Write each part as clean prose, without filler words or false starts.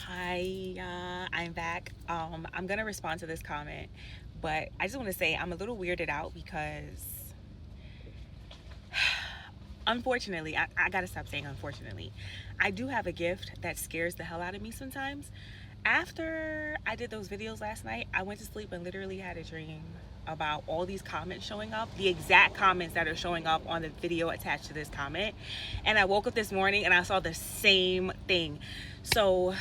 Hi, I'm back. I'm gonna respond to this comment, but I just want to say I'm a little weirded out because, unfortunately, I gotta stop saying unfortunately. I do have a gift that scares the hell out of me sometimes. After I did those videos last night, I went to sleep and literally had a dream about all these comments showing up, the exact comments that are showing up on the video attached to this comment. And I woke up this morning and I saw the same thing. So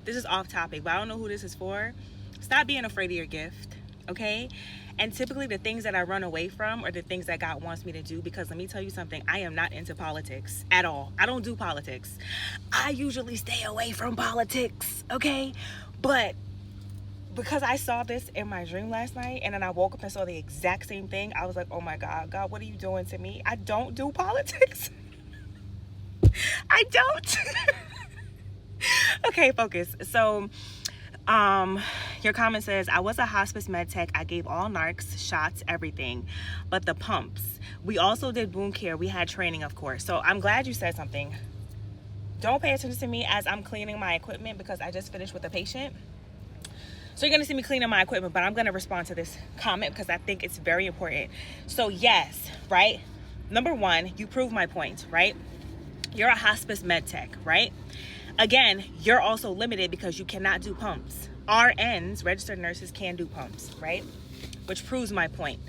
this is off topic, but I don't know who this is for. Stop being afraid of your gift, okay? And typically the things that I run away from are the things that God wants me to do, because let me tell you something, I am not into politics at all. I don't do politics. I usually stay away from politics, okay? But because I saw this in my dream last night and then I woke up and saw the exact same thing, I was like, oh my God, God, what are you doing to me? I don't do politics. I don't. Okay, focus. So, your comment says, I was a hospice med tech. I gave all narcs, shots, everything, but the pumps. We also did wound care. We had training, of course. So I'm glad you said something. Don't pay attention to me as I'm cleaning my equipment because I just finished with a patient. So you're gonna see me cleaning my equipment, but I'm gonna respond to this comment because I think it's very important. So yes, right? Number one, you prove my point, right? You're a hospice med tech, right? Again, you're also limited because you cannot do pumps. RNs, registered nurses, can do pumps, right? Which proves my point.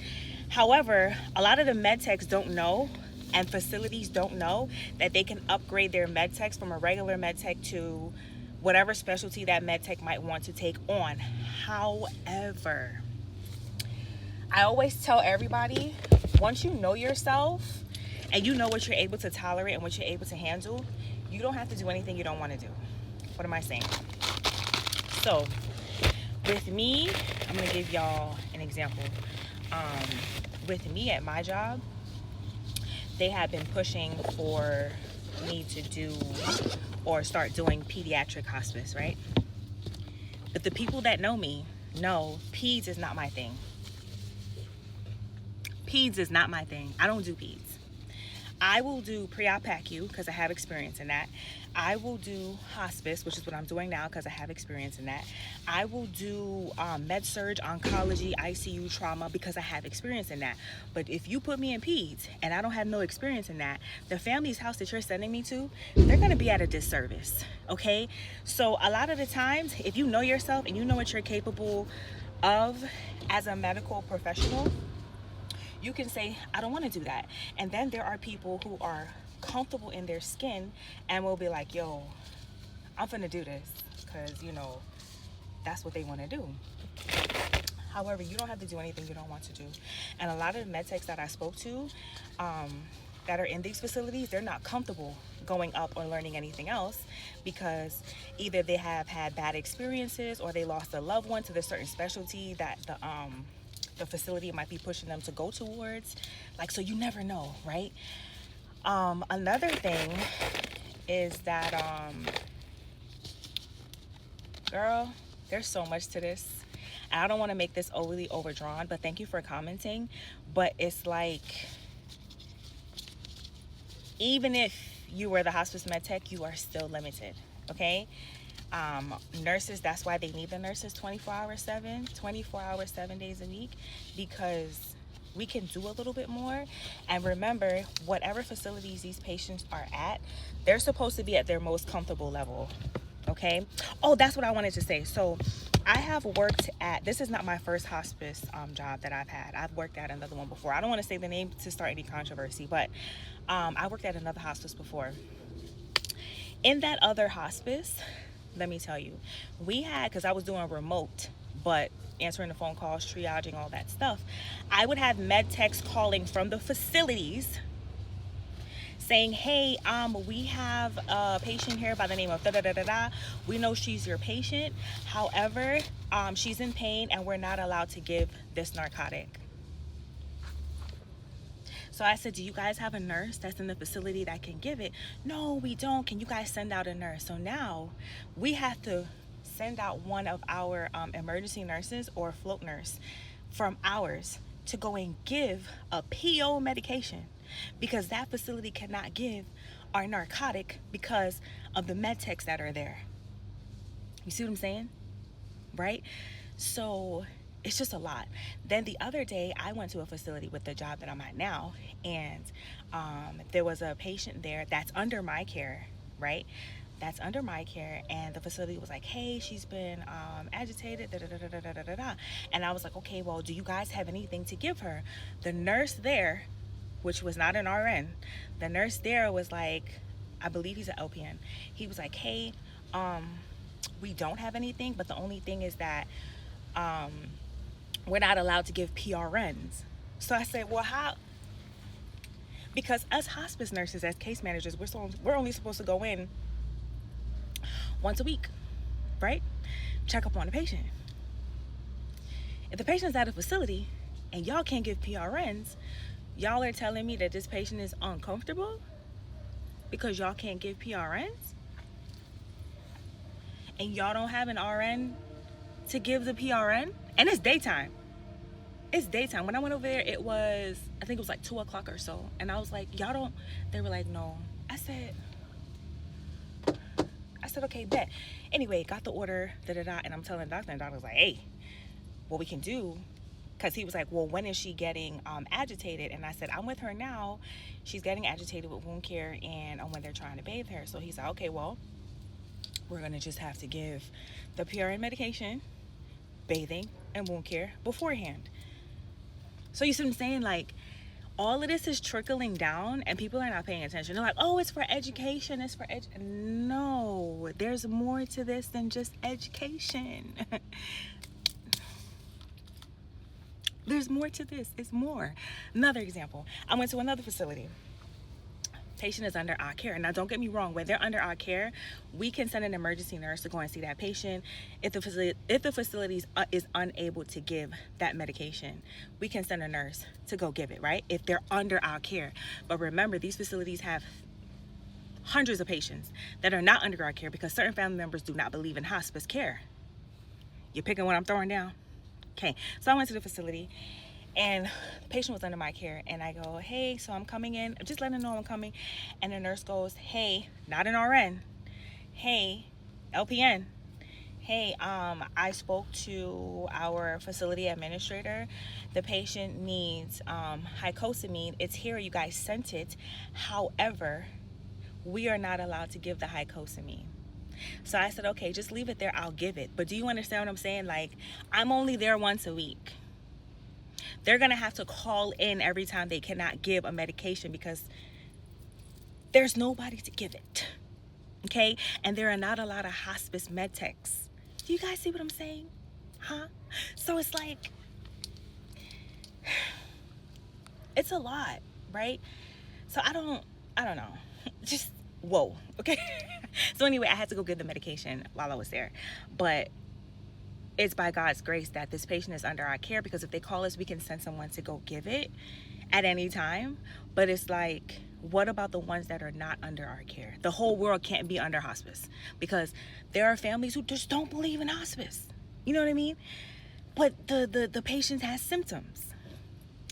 However, a lot of the med techs don't know, and facilities don't know, that they can upgrade their med techs from a regular med tech to whatever specialty that med tech might want to take on. However, I always tell everybody, once you know yourself and you know what you're able to tolerate and what you're able to handle, you don't have to do anything you don't want to do. What am I saying? So, with me, I'm going to give y'all an example. With me at my job, they have been pushing for me to do or start doing pediatric hospice, right? But the people that know me know peds is not my thing. Peds is not my thing. I don't do peds. I will do pre-op PACU because I have experience in that. I will do hospice, which is what I'm doing now because I have experience in that. I will do med-surg, oncology, ICU, trauma because I have experience in that. But if you put me in peds and I don't have no experience in that, the family's house that you're sending me to, they're going to be at a disservice, okay? So a lot of the times, if you know yourself and you know what you're capable of as a medical professional, you can say, I don't want to do that. And then there are people who are comfortable in their skin and will be like, yo, I'm finna do this because, that's what they want to do. However, you don't have to do anything you don't want to do. And a lot of the med techs that I spoke to that are in these facilities, they're not comfortable going up or learning anything else because either they have had bad experiences or they lost a loved one to the certain specialty that the facility might be pushing them to go towards. Like, so you never know, right? Another thing is that, girl, there's so much to this. And I don't want to make this overly overdrawn, but thank you for commenting. But it's like, even if you were the hospice med tech, you are still limited, okay? Nurses, that's why they need the nurses 24 hours 7 days a week, because we can do a little bit more. And remember, whatever facilities these patients are at, they're supposed to be at their most comfortable level, okay? Oh, that's what I wanted to say. So I have worked at, this is not my first hospice job that I've had. I've worked at another one before. I don't want to say the name to start any controversy, but I worked at another hospice before. In that other hospice, let me tell you, we had, because I was doing remote, but answering the phone calls, triaging, all that stuff, I would have med techs calling from the facilities saying, hey, we have a patient here by the name of da da da da da. We know she's your patient. However, she's in pain and we're not allowed to give this narcotic. So I said, do you guys have a nurse that's in the facility that can give it? No, we don't. Can you guys send out a nurse? So now we have to send out one of our emergency nurses or a float nurse from ours to go and give a PO medication because that facility cannot give our narcotic because of the med techs that are there. You see what I'm saying? Right? So it's just a lot. Then the other day, I went to a facility with the job that I'm at now, and there was a patient there that's under my care, right? That's under my care, and the facility was like, hey, she's been agitated, da da da da da da da da. And I was like, okay, well, do you guys have anything to give her? The nurse there, which was not an RN, the nurse there was like, I believe he's an LPN. He was like, hey, we don't have anything, but the only thing is that we're not allowed to give PRNs. So I said, well, how? Because us hospice nurses, as case managers, we're only supposed to go in once a week, right? Check up on the patient. If the patient's at a facility and y'all can't give PRNs, y'all are telling me that this patient is uncomfortable because y'all can't give PRNs? And y'all don't have an RN to give the PRN? And it's daytime. It's daytime. When I went over there, I think it was like 2 o'clock or so. And I was like, y'all don't, they were like, no. I said, okay, bet. Anyway, got the order, da-da-da, and I'm telling the doctor, and the doctor was like, hey, what we can do, because he was like, well, when is she getting agitated? And I said, I'm with her now. She's getting agitated with wound care and when they're trying to bathe her. So he said, okay, well, we're going to just have to give the PRN medication, bathing, and wound care beforehand. So you see what I'm saying? Like, all of this is trickling down and people are not paying attention. They're like, oh, it's for education. It's for No, there's more to this than just education. There's more to this. It's more. Another example. I went to another facility. Patient is under our care. Now, don't get me wrong. When they're under our care, we can send an emergency nurse to go and see that patient. If the facility is unable to give that medication, we can send a nurse to go give it, right? If they're under our care. But remember, these facilities have hundreds of patients that are not under our care because certain family members do not believe in hospice care. You're picking what I'm throwing down? Okay, so I went to the facility and the patient was under my care, and I go, hey, so I'm coming in, just letting them know I'm coming. And the nurse goes, hey, not an RN, hey, LPN, hey, I spoke to our facility administrator. The patient needs hycosamine. It's here, you guys sent it. However, we are not allowed to give the hycosamine. So I said, okay, just leave it there, I'll give it. But do you understand what I'm saying? Like, I'm only there once a week. They're gonna have to call in every time they cannot give a medication because there's nobody to give it, okay? And there are not a lot of hospice med techs. Do you guys see what I'm saying? Huh? So it's like, it's a lot, right? So I don't know, just whoa, okay? So anyway, I had to go get the medication while I was there, but it's by God's grace that this patient is under our care, because if they call us, we can send someone to go give it at any time. But it's like, what about the ones that are not under our care? The whole world can't be under hospice because there are families who just don't believe in hospice. You know what I mean? But the patient has symptoms.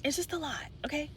It's just a lot, okay?